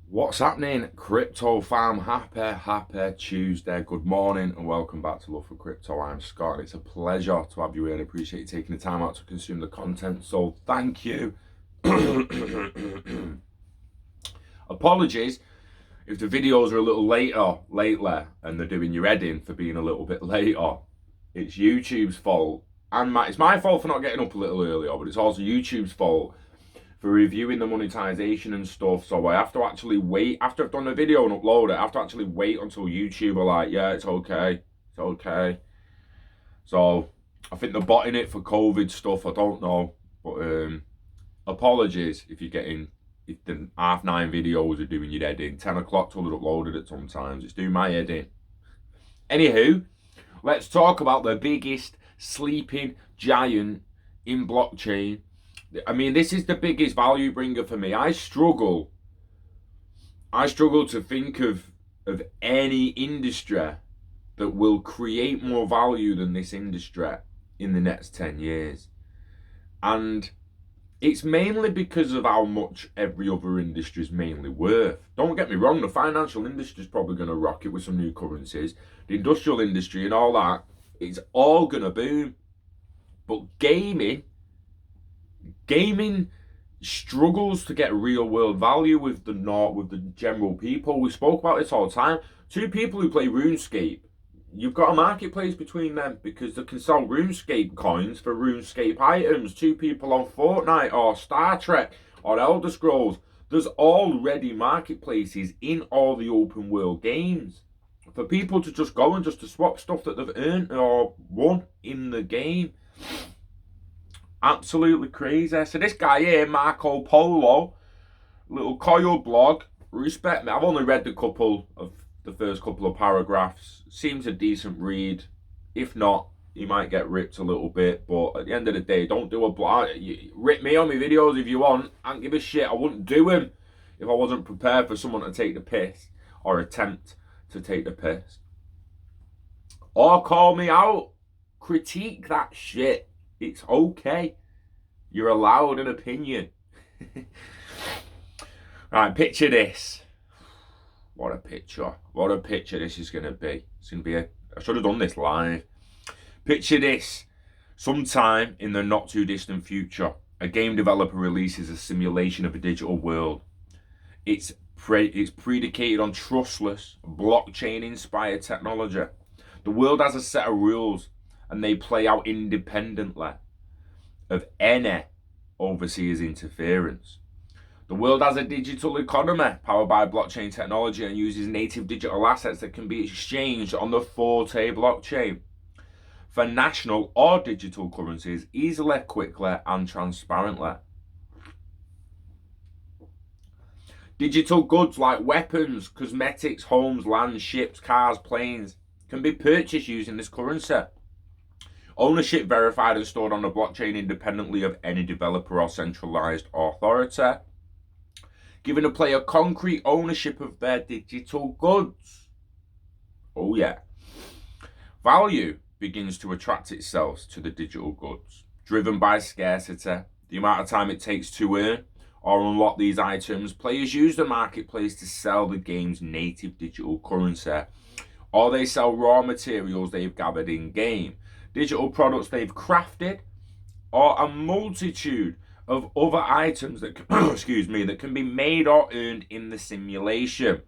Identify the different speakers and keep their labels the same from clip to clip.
Speaker 1: What's happening? Crypto fam, happy Tuesday. Good morning and welcome back to Love for Crypto. I'm Scott and it's a pleasure to have you here and appreciate you taking the time out to consume the content. So thank you. Apologies if the videos are a little later lately and they're doing your head in for being a little bit later. It's YouTube's fault. And it's my fault for not getting up a little earlier, but it's also YouTube's fault for reviewing the monetization and stuff. So I have to actually wait after I've done the video and upload it. I have to actually wait until YouTube are like, yeah, it's okay. It's okay. So I think they're botting it for COVID stuff. I don't know. But apologies if you're getting, if the 9:30 videos are doing your head in. 10 o'clock till they're uploaded it sometimes. It's doing my head in. Anywho, let's talk about the biggest sleeping giant in blockchain. I mean, this is the biggest value bringer for me. I struggle to think of any industry that will create more value than this industry in the next 10 years. And it's mainly because of how much every other industry is mainly worth. Don't get me wrong, the financial industry is probably going to rock it with some new currencies. The industrial industry and all that, it's all going to boom. But gaming struggles to get real world value with the general people. We spoke about this all the time. Two people who play RuneScape, you've got a marketplace between them because they can sell RuneScape coins for RuneScape items. Two people on Fortnite or Star Trek or Elder Scrolls. There's already marketplaces in all the open world games for people to just go and just to swap stuff that they've earned or won in the game. Absolutely crazy. So this guy here, Marco Polo, little coil blog, respect me. I've only read the first couple of paragraphs. Seems a decent read. If not, you might get ripped a little bit. But at the end of the day, don't do a blog. Rip me on my videos if you want. I don't give a shit. I wouldn't do them if I wasn't prepared for someone to take the piss or attempt to take the piss. Or call me out. Critique that shit. It's okay. You're allowed an opinion. Right, picture this. What a picture. What a picture this is going to be. It's going to be I should have done this live. Picture this. Sometime in the not too distant future, a game developer releases a simulation of a digital world. It's predicated on trustless, blockchain-inspired technology. The world has a set of rules and they play out independently of any overseas interference. The world has a digital economy powered by blockchain technology and uses native digital assets that can be exchanged on the Forte blockchain for national or digital currencies easily, quickly, and transparently. Digital goods like weapons, cosmetics, homes, land, ships, cars, planes can be purchased using this currency. Ownership verified and stored on the blockchain independently of any developer or centralized authority, giving a player concrete ownership of their digital goods. Oh yeah. Value begins to attract itself to the digital goods, driven by scarcity, the amount of time it takes to earn or unlock these items. Players use the marketplace to sell the game's native digital currency, or they sell raw materials they've gathered in game, digital products they've crafted, or a multitude of other items that that can be made or earned in the simulation.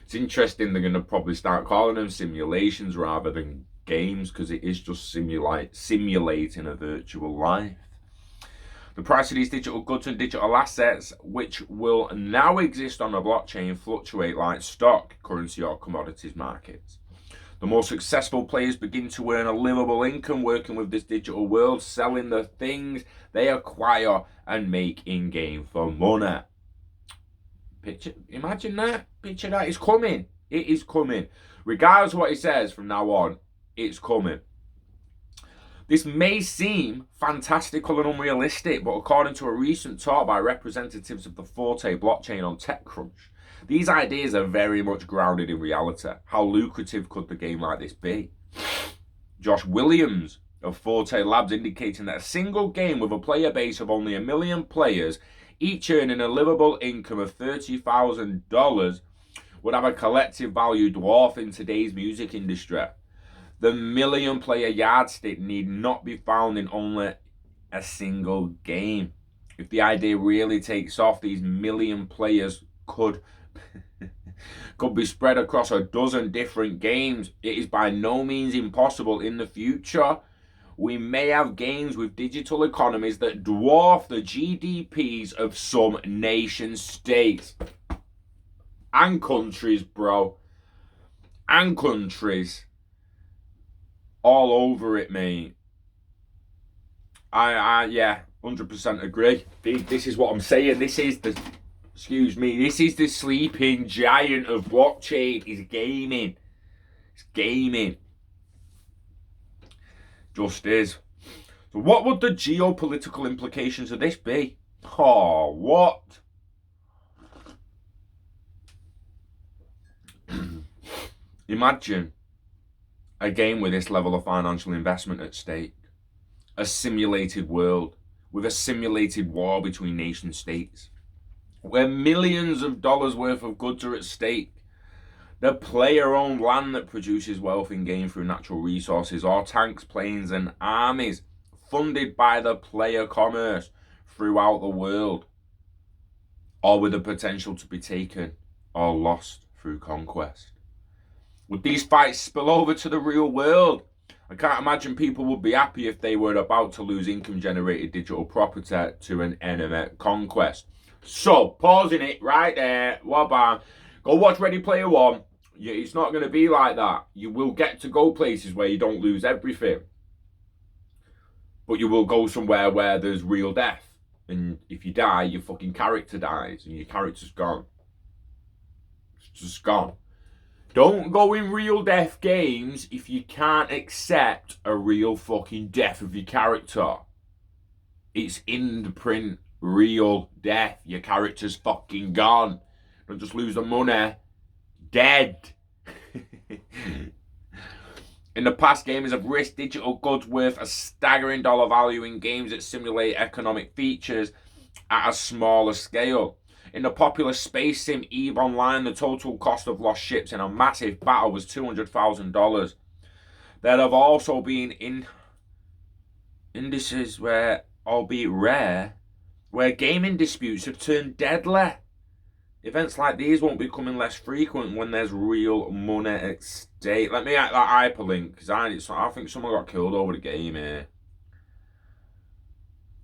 Speaker 1: It's interesting they're going to probably start calling them simulations rather than games because it is just simulating a virtual life. The price of these digital goods and digital assets, which will now exist on the blockchain, fluctuate like stock, currency, or commodities markets. The more successful players begin to earn a livable income working with this digital world, selling the things they acquire and make in-game for money. Imagine that. Picture that. It's coming. It is coming. Regardless of what he says from now on, it's coming. This may seem fantastical and unrealistic, but according to a recent talk by representatives of the Forte blockchain on TechCrunch, these ideas are very much grounded in reality. How lucrative could the game like this be? Josh Williams of Forte Labs indicating that a single game with a player base of only 1 million players each earning a livable income of $30,000, would have a collective value dwarfing today's music industry. The million-player yardstick need not be found in only a single game. If the idea really takes off, these million players could be spread across a dozen different games. It is by no means impossible in the future. We may have games with digital economies that dwarf the GDPs of some nation states. And countries, bro. And countries. All over it, mate. Yeah, 100% agree. This is what I'm saying. This is the sleeping giant of blockchain. Is gaming. It's gaming. Just is. So what would the geopolitical implications of this be? Oh, what? Imagine a game with this level of financial investment at stake. A simulated world with a simulated war between nation states, where millions of dollars worth of goods are at stake. The player-owned land that produces wealth in game through natural resources, or tanks, planes, and armies funded by the player commerce throughout the world, or with the potential to be taken or lost through conquest. Would these fights spill over to the real world? I can't imagine people would be happy if they were about to lose income-generated digital property to an enemy conquest. So, pausing it right there. Wabam. Go watch Ready Player One. It's not going to be like that. You will get to go places where you don't lose everything. But you will go somewhere where there's real death. And if you die, your fucking character dies. And your character's gone. It's just gone. Don't go in real death games if you can't accept a real fucking death of your character. It's in the print. Real death. Your character's fucking gone. Don't just lose the money. Dead. In the past, gamers have risked digital goods worth a staggering dollar value in games that simulate economic features at a smaller scale. In the popular space sim EVE Online, the total cost of lost ships in a massive battle was $200,000. There have also been indices where, albeit rare, where gaming disputes have turned deadly. Events like these won't be becoming less frequent when there's real money at stake. Let me add that hyperlink, because I think someone got killed over the game here.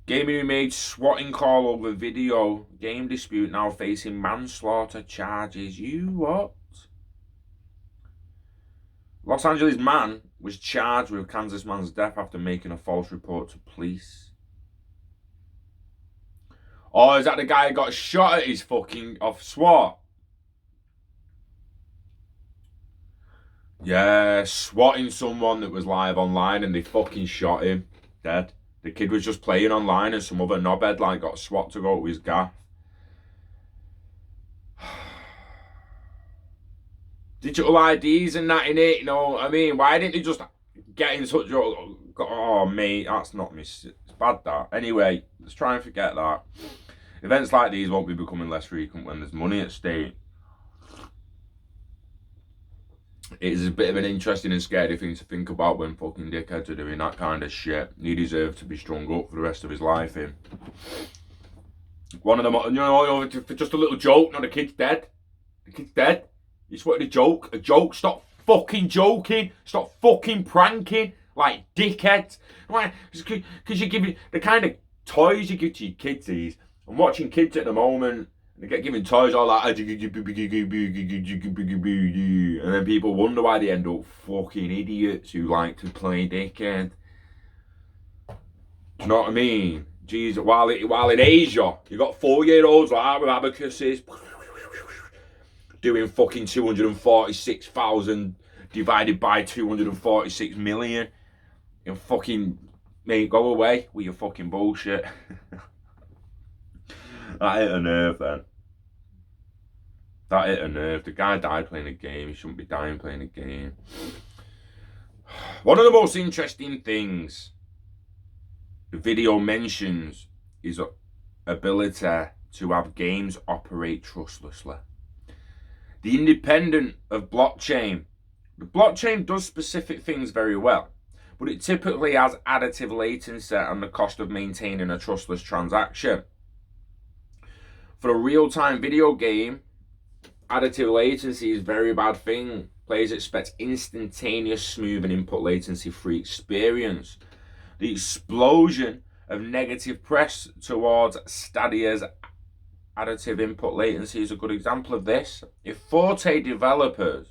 Speaker 1: Gamer who made swatting call over video game dispute now facing manslaughter charges. You what? Los Angeles man was charged with Kansas man's death after making a false report to police. Oh, is that the guy who got shot at his fucking off SWAT? Yeah, swatting someone that was live online and they fucking shot him. Dead. The kid was just playing online and some other knobhead like got swat to go to his gaff. Digital IDs and that in it, you know what I mean? Why didn't they just get in touch? Oh, mate, that's not me. It's bad that. Anyway, let's try and forget that. Events like these won't be becoming less frequent when there's money at stake. It is a bit of an interesting and scary thing to think about when fucking dickheads are doing that kind of shit. He deserves to be strung up for the rest of his life. Him. One of them, for just a little joke. No, the kid's dead. The kid's dead. You wanted a joke. A joke. Stop fucking joking. Stop fucking pranking like dickheads. Because you're giving the kind of toys you give to your kids. These. I'm watching kids at the moment. They get given toys all that, and then people wonder why they end up fucking idiots who like to play dickhead. Do you know what I mean? Jesus, while in Asia, you got 4-year-olds like that with abacuses doing fucking 246,000 divided by 246 million. You fucking, mate, go away with your fucking bullshit. That hit a nerve then. That hit a nerve. The guy died playing a game. He shouldn't be dying playing a game. One of the most interesting things the video mentions is ability to have games operate trustlessly. The independent of blockchain. The blockchain does specific things very well, but it typically has additive latency and the cost of maintaining a trustless transaction. For a real-time video game, additive latency is a very bad thing. Players expect instantaneous, smooth, and input latency-free experience. The explosion of negative press towards Stadia's additive input latency is a good example of this. If Forte developers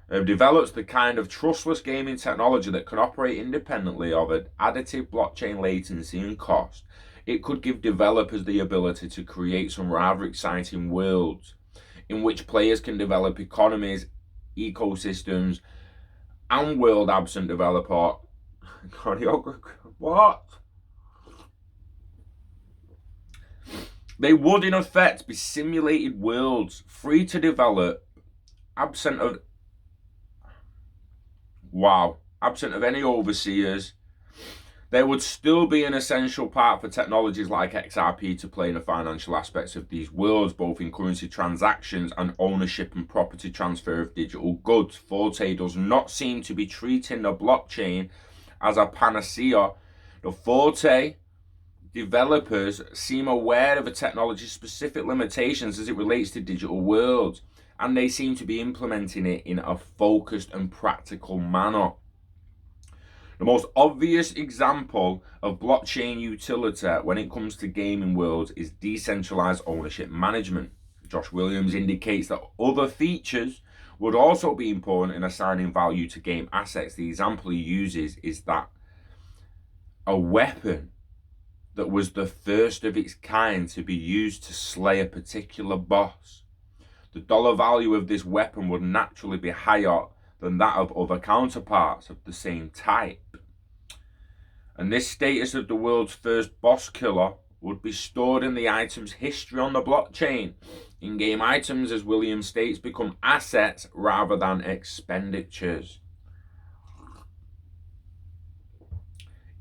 Speaker 1: develops the kind of trustless gaming technology that can operate independently of an additive blockchain latency and cost, it could give developers the ability to create some rather exciting worlds in which players can develop economies, ecosystems, and world absent developer choreography. What? They would in effect be simulated worlds, free to develop, absent of any overseers. They would still be an essential part for technologies like XRP to play in the financial aspects of these worlds, both in currency transactions and ownership and property transfer of digital goods. Forte does not seem to be treating the blockchain as a panacea. The Forte developers seem aware of the technology's specific limitations as it relates to digital worlds, and they seem to be implementing it in a focused and practical manner. The most obvious example of blockchain utility when it comes to gaming worlds is decentralized ownership management. Josh Williams indicates that other features would also be important in assigning value to game assets. The example he uses is that a weapon that was the first of its kind to be used to slay a particular boss. The dollar value of this weapon would naturally be higher than that of other counterparts of the same type. And this status of the world's first boss killer would be stored in the item's history on the blockchain. In-game items, as Williams states, become assets rather than expenditures.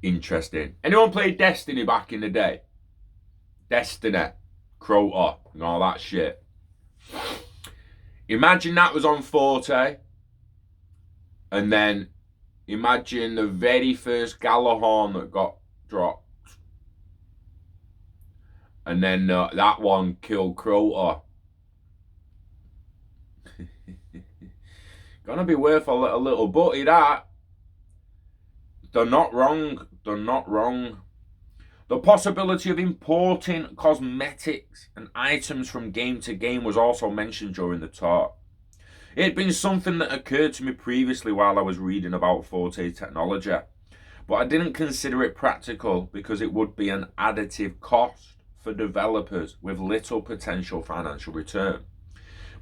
Speaker 1: Interesting. Anyone played Destiny back in the day? Destiny, Crota, and all that shit. Imagine that was on Forte, and then imagine the very first Galahorn that got dropped, and then that one killed Crota. Gonna be worth a little butty, that. They're not wrong. They're not wrong. The possibility of importing cosmetics and items from game to game was also mentioned during the talk. It had been something that occurred to me previously while I was reading about Forte technology, but I didn't consider it practical because it would be an additive cost for developers with little potential financial return.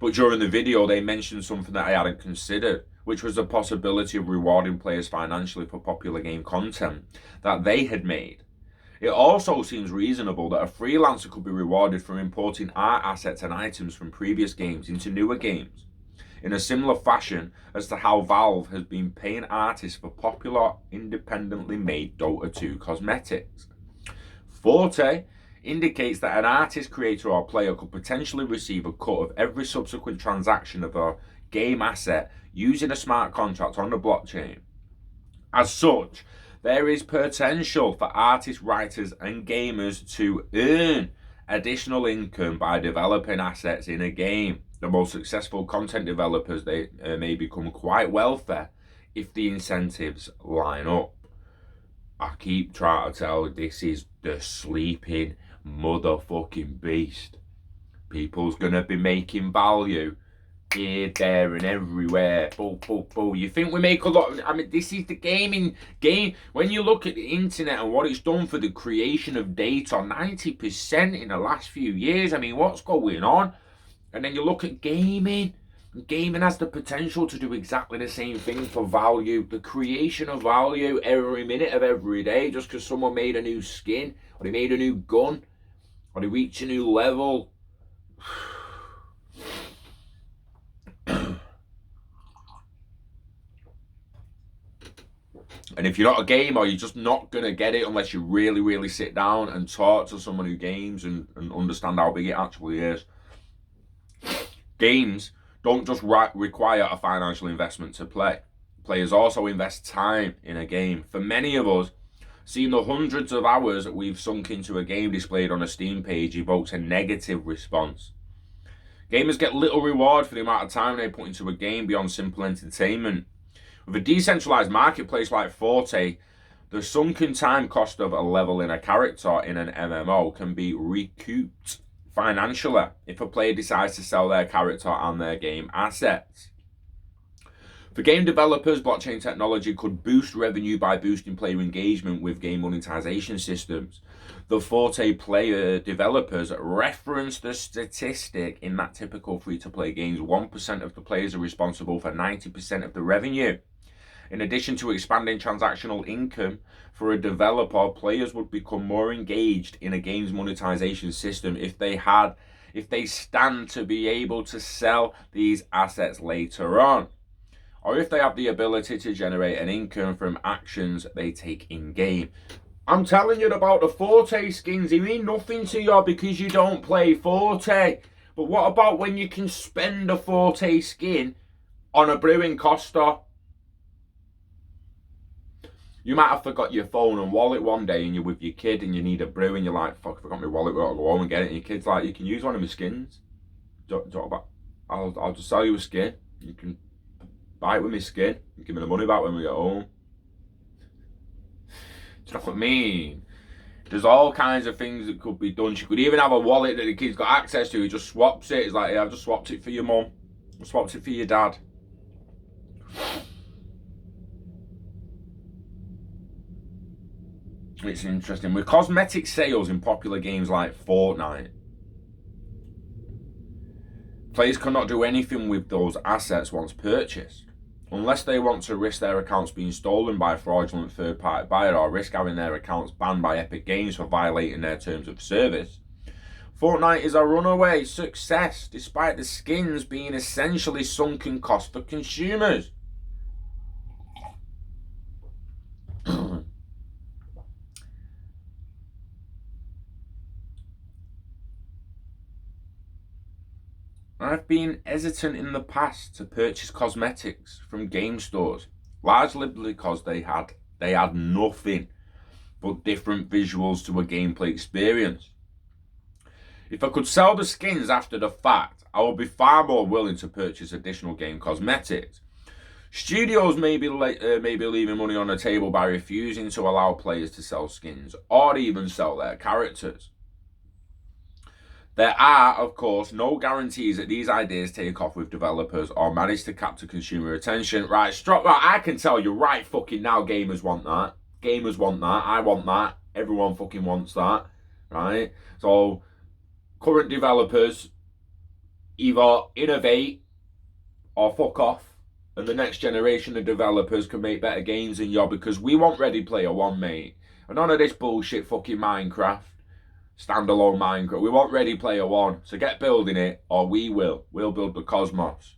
Speaker 1: But during the video, they mentioned something that I hadn't considered, which was the possibility of rewarding players financially for popular game content that they had made. It also seems reasonable that a freelancer could be rewarded for importing art assets and items from previous games into newer games, in a similar fashion as to how Valve has been paying artists for popular, independently made Dota 2 cosmetics. Forte indicates that an artist, creator, or player could potentially receive a cut of every subsequent transaction of a game asset using a smart contract on the blockchain. As such, there is potential for artists, writers, and gamers to earn additional income by developing assets in a game. The most successful content developers, they may become quite wealthy if the incentives line up. I keep trying to tell you, this is the sleeping motherfucking beast. People's gonna be making value here, there, and everywhere. You think we make a lot I mean, this is the gaming game. When you look at the internet and what it's done for the creation of data, 90% in the last few years. I mean, what's going on? And then you look at gaming. Gaming has the potential to do exactly the same thing for value. The creation of value every minute of every day, just because someone made a new skin, or they made a new gun, or they reached a new level. And if you're not a gamer, you're just not going to get it unless you really, really sit down and talk to someone who games and understand how big it actually is. Games don't just require a financial investment to play. Players also invest time in a game. For many of us, seeing the hundreds of hours that we've sunk into a game displayed on a Steam page evokes a negative response. Gamers get little reward for the amount of time they put into a game beyond simple entertainment. With a decentralized marketplace like Forte, the sunken time cost of a level in a character in an MMO can be recouped financially if a player decides to sell their character and their game assets. For game developers, blockchain technology could boost revenue by boosting player engagement with game monetization systems. The Forte player developers reference the statistic in that typical free-to-play games, 1% of the players are responsible for 90% of the revenue. In addition to expanding transactional income, for a developer, players would become more engaged in a game's monetization system if they stand to be able to sell these assets later on, or if they have the ability to generate an income from actions they take in-game. I'm telling you about the Forte skins. They mean nothing to you because you don't play Forte. But what about when you can spend a Forte skin on a brewing Costa? You might have forgot your phone and wallet one day and you're with your kid and you need a brew and you're like, fuck, I forgot my wallet, I'll go home and get it. And your kid's like, you can use one of my skins. I'll just sell you a skin. You can buy it with my skin. You give me the money back when we get home. Do you know what I mean? There's all kinds of things that could be done. She could even have a wallet that the kid's got access to. He just swaps it. It's like, yeah, I've just swapped it for your mum. I swapped it for your dad. It's interesting. With cosmetic sales in popular games like Fortnite, players cannot do anything with those assets once purchased, unless they want to risk their accounts being stolen by a fraudulent third-party buyer or risk having their accounts banned by Epic Games for violating their terms of service. Fortnite is a runaway success, despite the skins being essentially sunken cost for consumers. I've been hesitant in the past to purchase cosmetics from game stores, largely because they had nothing but different visuals to a gameplay experience. If I could sell the skins after the fact, I would be far more willing to purchase additional game cosmetics. Studios may be leaving money on the table by refusing to allow players to sell skins or even sell their characters. There are, of course, no guarantees that these ideas take off with developers or manage to capture consumer attention. Right, I can tell you right fucking now, gamers want that. Gamers want that. I want that. Everyone fucking wants that. Right? So, current developers either innovate or fuck off. And the next generation of developers can make better games than you, because we want Ready Player One, mate. And none of this bullshit fucking Minecraft. Standalone Minecraft. We want Ready Player One. So get building it, or we will. We'll build the cosmos.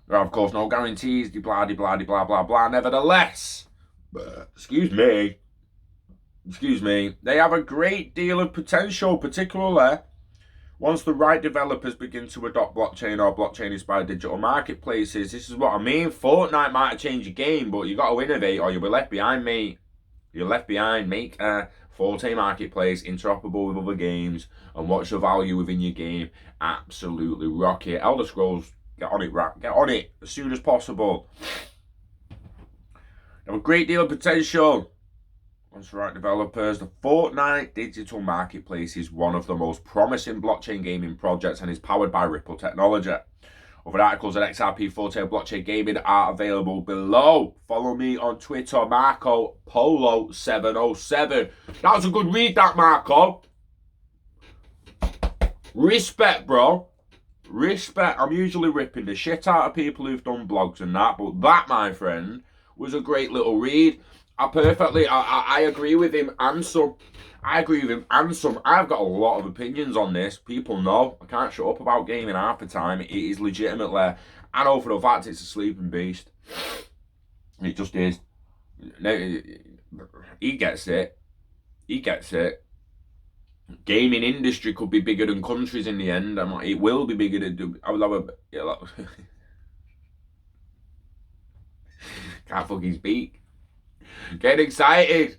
Speaker 1: There are, of course, no guarantees. Blah, blah, blah, blah, blah. Nevertheless, excuse me, they have a great deal of potential, particularly once the right developers begin to adopt blockchain or blockchain-inspired digital marketplaces. This is what I mean. Fortnite might have changed your game, but you got to innovate or you'll be left behind, mate. You're left behind. Make a Forte marketplace interoperable with other games and watch the value within your game absolutely rock it. Elder Scrolls, get on it as soon as possible. They have a great deal of potential. Once the right developers, the Fortnite digital marketplace is one of the most promising blockchain gaming projects and is powered by Ripple technology. Other articles at XRP, Forte, Blockchain Gaming are available below. Follow me on Twitter, Marco Polo 707. That was a good read, that, Marco. Respect, bro. Respect. I'm usually ripping the shit out of people who've done blogs and that, but that, my friend, was a great little read. I agree with him and some. I've got a lot of opinions on this. People know I can't shut up about gaming half the time. It is legitimately, I know for a fact it's a sleeping beast. It just is. He gets it. He gets it. Gaming industry could be bigger than countries in the end. It will be bigger than. I will have a. Can't fucking speak. Get excited.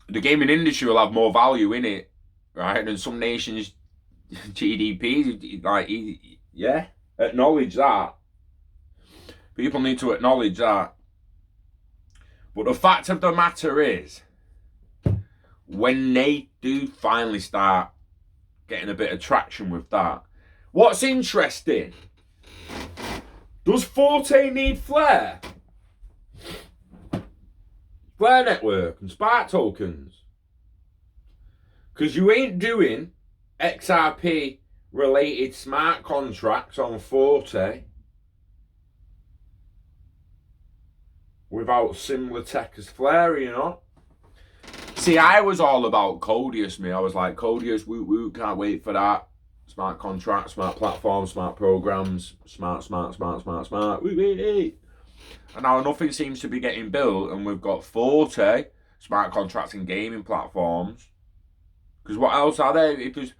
Speaker 1: The gaming industry will have more value in it, right? Than some nations' GDP. Like, yeah, acknowledge that. People need to acknowledge that. But the fact of the matter is, when they do finally start getting a bit of traction with that, what's interesting, does Forte need Flare? Flare network and Spark tokens? Because you ain't doing XRP related smart contracts on Forte without similar tech as Flare, you know? See, I was all about Codius, me. I was like, Codius, woo, can't wait for that. Smart contracts, smart platforms, smart programs, smart. Woo. And now nothing seems to be getting built, and we've got Forte, smart contracts and gaming platforms. Because what else are there? Because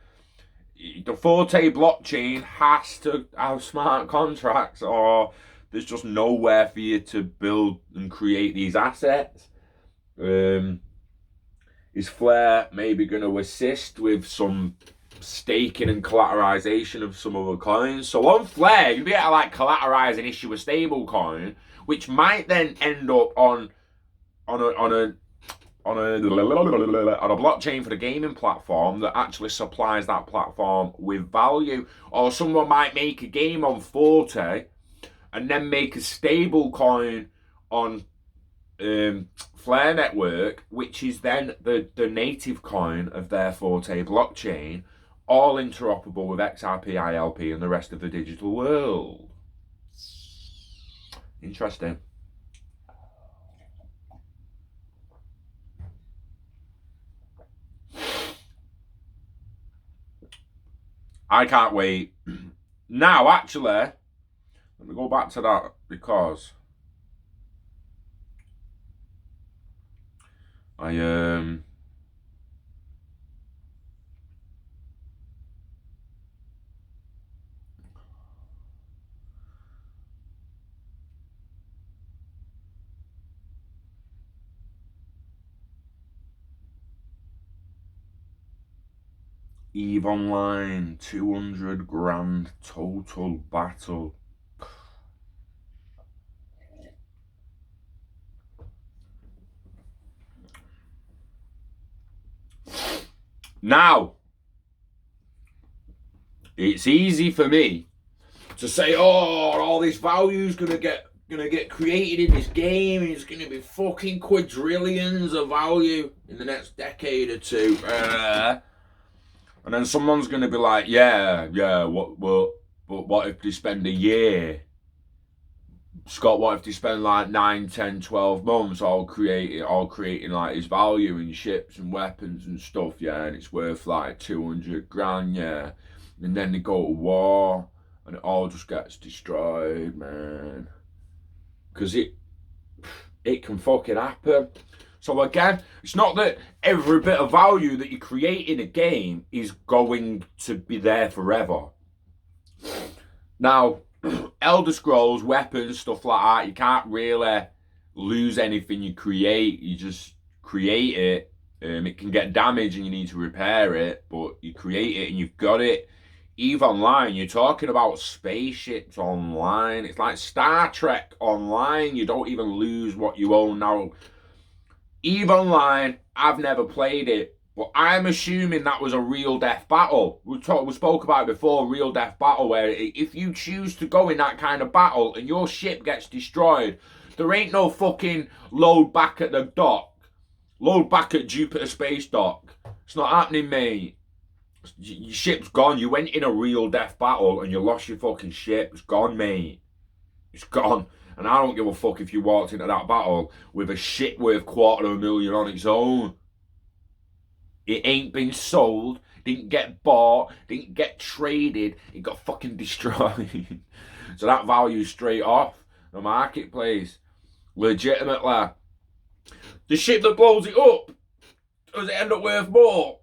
Speaker 1: the Forte blockchain has to have smart contracts, or there's just nowhere for you to build and create these assets. Is Flare maybe going to assist with some staking and collateralization of some other coins? So on Flare, you'll be able to like collateralize and issue a stable coin, which might then end up on a blockchain for the gaming platform that actually supplies that platform with value. Or someone might make a game on Forte and then make a stable coin on Flare network, which is then the native coin of their Forte blockchain, all interoperable with XRP, ILP, and the rest of the digital world. Interesting. I can't wait. Now, actually, let me go back to that because EVE Online, 200 grand total battle. Now, it's easy for me to say, oh, all this value is gonna get created in this game, and it's gonna be fucking quadrillions of value in the next decade or two. And then someone's gonna be like, yeah, what if they spend a year? Scott, what if they spend like 9, 10, 12 months all creating like his value in ships and weapons and stuff, yeah, and it's worth like 200 grand, yeah. And then they go to war and it all just gets destroyed, man. Because it can fucking happen. So again, it's not that every bit of value that you create in a game is going to be there forever. Now, Elder Scrolls, weapons, stuff like that, you can't really lose anything you create. You just create it. It can get damaged and you need to repair it, but you create it and you've got it. EVE Online, you're talking about spaceships online. It's like Star Trek Online. You don't even lose what you own now. EVE Online, I've never played it, but I'm assuming that was a real death battle. We spoke about it before, real death battle, where if you choose to go in that kind of battle and your ship gets destroyed, there ain't no fucking load back at the dock. Load back at Jupiter Space Dock. It's not happening, mate. Your ship's gone. You went in a real death battle and you lost your fucking ship. It's gone, mate. It's gone. And I don't give a fuck if you walked into that battle with a ship worth $250,000 on its own. It ain't been sold, didn't get bought, didn't get traded, it got fucking destroyed. So that value's straight off the marketplace. Legitimately. The ship that blows it up, does it end up worth more?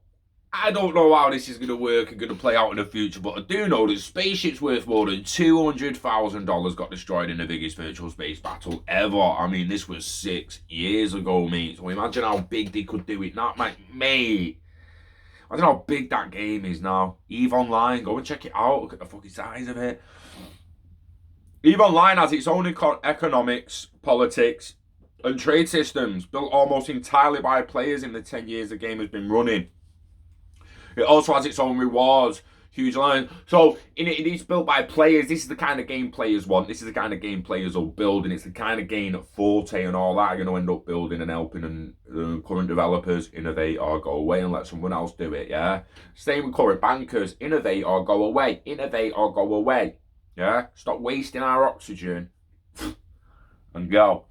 Speaker 1: I don't know how this is going to work and going to play out in the future, but I do know that spaceship's worth more than $200,000 got destroyed in the biggest virtual space battle ever. I mean, this was 6 years ago, mate. So imagine how big they could do it now, mate. I don't know how big that game is now. EVE Online, go and check it out. Look at the fucking size of it. EVE Online has its own economics, politics, and trade systems built almost entirely by players in the 10 years the game has been running. It also has its own rewards, huge lines. So it's built by players. This is the kind of game players want. This is the kind of game players will build, and it's the kind of game that Forte and all that are going to end up building and helping and current developers innovate or go away and let someone else do it, yeah? Same with current bankers. Innovate or go away. Innovate or go away, yeah? Stop wasting our oxygen and go.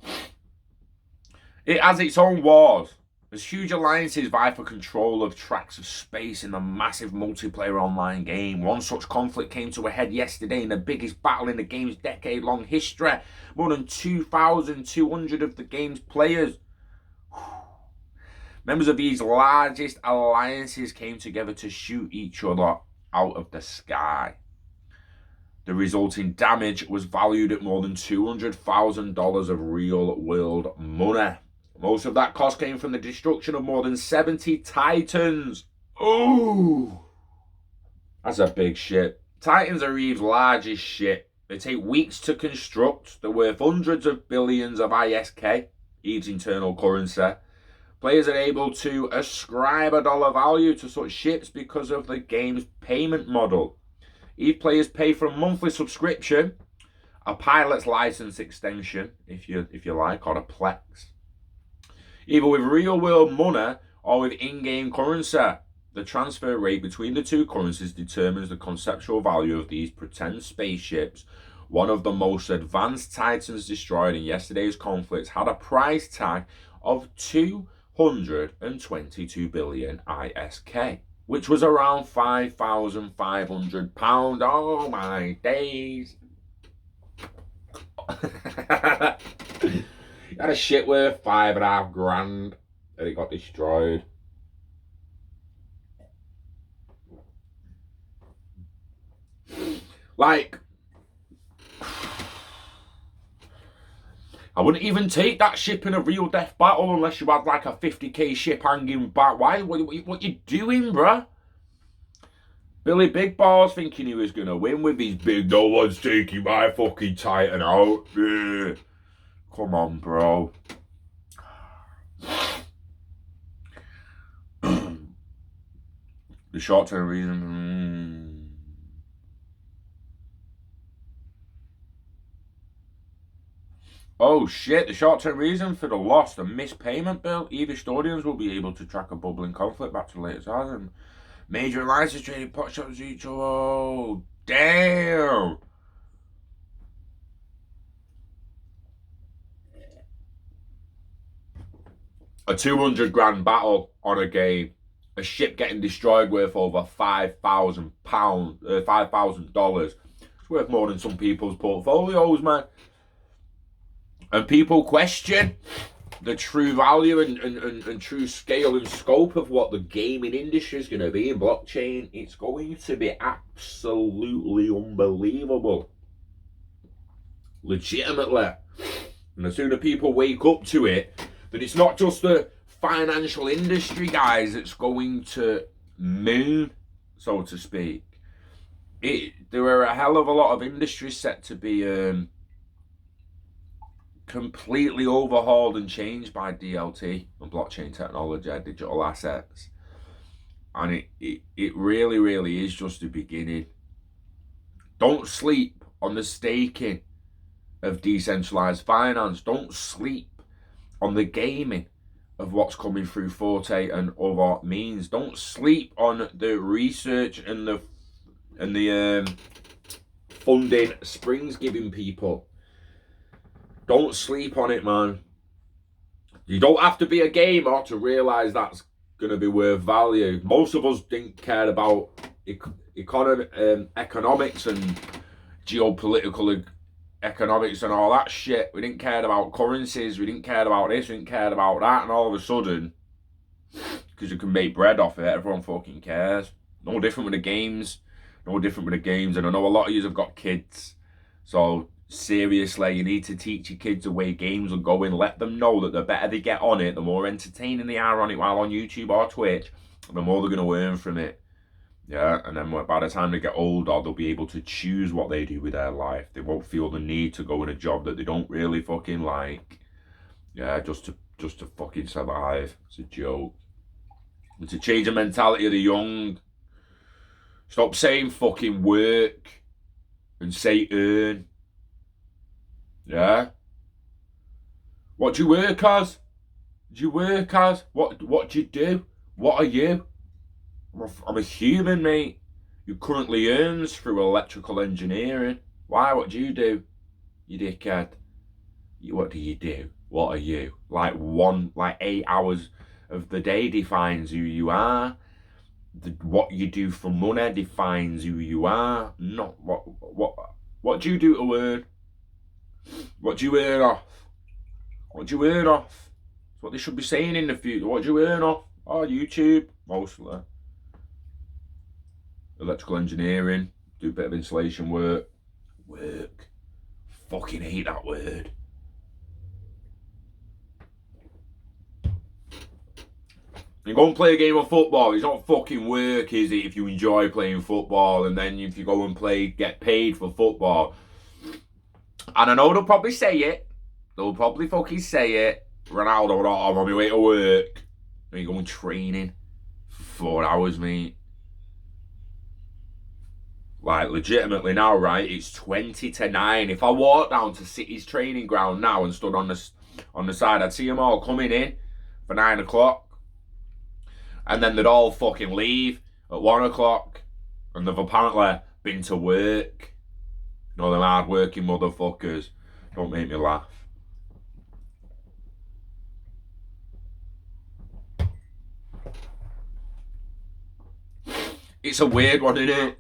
Speaker 1: It has its own wars. There's huge alliances vie for control of tracts of space in the massive multiplayer online game. One such conflict came to a head yesterday in the biggest battle in the game's decade-long history. More than 2,200 of the game's players. Members of these largest alliances came together to shoot each other out of the sky. The resulting damage was valued at more than $200,000 of real-world money. Most of that cost came from the destruction of more than 70 Titans. Ooh, that's a big ship. Titans are EVE's largest ship. They take weeks to construct. They're worth hundreds of billions of ISK, EVE's internal currency. Players are able to ascribe a dollar value to such ships because of the game's payment model. EVE players pay for a monthly subscription, a pilot's license extension, if you like, or a Plex. Either with real-world money or with in-game currency. The transfer rate between the two currencies determines the conceptual value of these pretend spaceships. One of the most advanced Titans destroyed in yesterday's conflicts had a price tag of 222 billion ISK, which was around £5,500. Oh my days. Had a shit worth $5,500 and it got destroyed. Like, I wouldn't even take that ship in a real death battle unless you had like a 50k ship hanging back. Why? What you doing, bruh? Billy Big Balls thinking he was going to win with his big, no one's taking my fucking Titan out. Ugh. Come on, bro. The short-term reason... Oh shit, the short-term reason for the loss, the missed payment bill. EVE historians will be able to track a bubbling conflict back to the latest item. Major alliances trading pot shops each other. Oh, damn. A 200 grand battle on a game, a ship getting destroyed worth over $5,000. It's worth more than some people's portfolios, man. And people question the true value and true scale and scope of what the gaming industry is going to be in blockchain. It's going to be absolutely unbelievable. Legitimately. And the sooner people wake up to it, that it's not just the financial industry, guys, that's going to moon, so to speak. There are a hell of a lot of industries set to be completely overhauled and changed by DLT and blockchain technology, digital assets. And it really, really is just the beginning. Don't sleep on the staking of decentralized finance. Don't sleep on the gaming of what's coming through Forte and other means. Don't sleep on the research and the funding Spring's giving people. Don't sleep on it, man. You don't have to be a gamer to realise that's going to be worth value. Most of us didn't care about economics and geopolitical economics and all that shit. We didn't care about currencies. We didn't care about this. We didn't care about that. And all of a sudden, because you can make bread off it, everyone fucking cares. No different with the games. No different with the games. And I know a lot of you have got kids. So seriously, you need to teach your kids the way games are going. Let them know that the better they get on it, the more entertaining they are on it while on YouTube or Twitch, the more they're going to learn from it. Yeah, and then by the time they get older, they'll be able to choose what they do with their life. They won't feel the need to go in a job that they don't really fucking like. Yeah, just to fucking survive. It's a joke. And to change the mentality of the young. Stop saying fucking work and say earn. Yeah? What do you work as? Do you work as? What do you do? What are you? I'm a human, mate, who currently earns through electrical engineering. Why? What do? You dickhead. What do you do? What are you? Like 8 hours of the day defines who you are. What you do for money defines who you are. Not what do you do to earn? What do you earn off? What do you earn off? That's what they should be saying in the future. What do you earn off? Oh, YouTube, mostly. Electrical engineering, do a bit of installation work. Work. Fucking hate that word. You go and play a game of football, it's not fucking work, is it, if you enjoy playing football, and then if you go and get paid for football. And I know they'll probably say it. They'll probably fucking say it. Ronaldo, I'm on my way to work. And you go and training for 4 hours, mate. Like, legitimately now, right, it's 20-9. If I walk down to City's training ground now and stood on the side, I'd see them all coming in for 9 o'clock. And then they'd all fucking leave at 1 o'clock. And they've apparently been to work. You know, them hard-working motherfuckers. Don't make me laugh. It's a weird one, isn't it?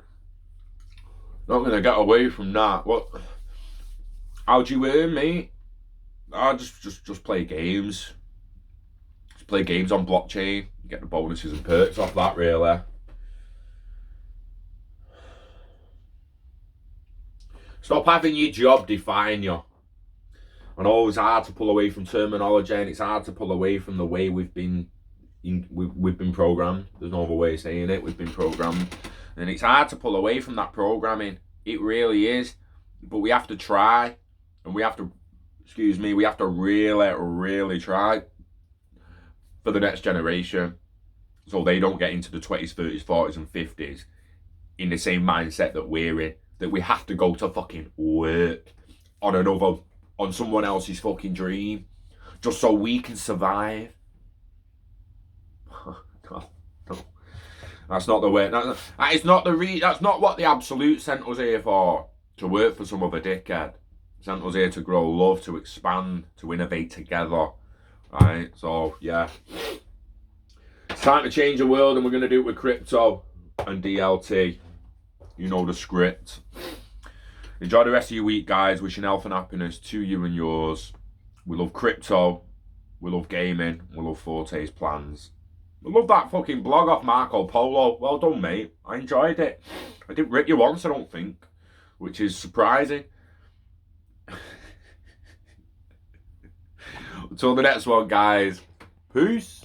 Speaker 1: Not gonna get away from that. What? How do you earn, mate? I just play games. Just play games on blockchain. You get the bonuses and perks off that, really. Stop having your job define you. I know it's hard to pull away from terminology, and it's hard to pull away from the way we've been programmed. There's no other way of saying it. We've been programmed. And it's hard to pull away from that programming. It really is. But we have to try. And we have to, we have to really, really try for the next generation. So they don't get into the 20s, 30s, 40s and 50s in the same mindset that we're in. That we have to go to fucking work on someone else's fucking dream. Just so we can survive. No. That's not the way. That's not what the absolute sent us here for. To work for some other dickhead. Sent us here to grow love, to expand, to innovate together. Right? So, yeah. It's time to change the world, and we're going to do it with crypto and DLT. You know the script. Enjoy the rest of your week, guys. Wishing health and happiness to you and yours. We love crypto. We love gaming. We love Forte's plans. I love that fucking blog off Marco Polo. Well done, mate. I enjoyed it. I didn't rip you once, I don't think. Which is surprising. Until the next one, guys. Peace.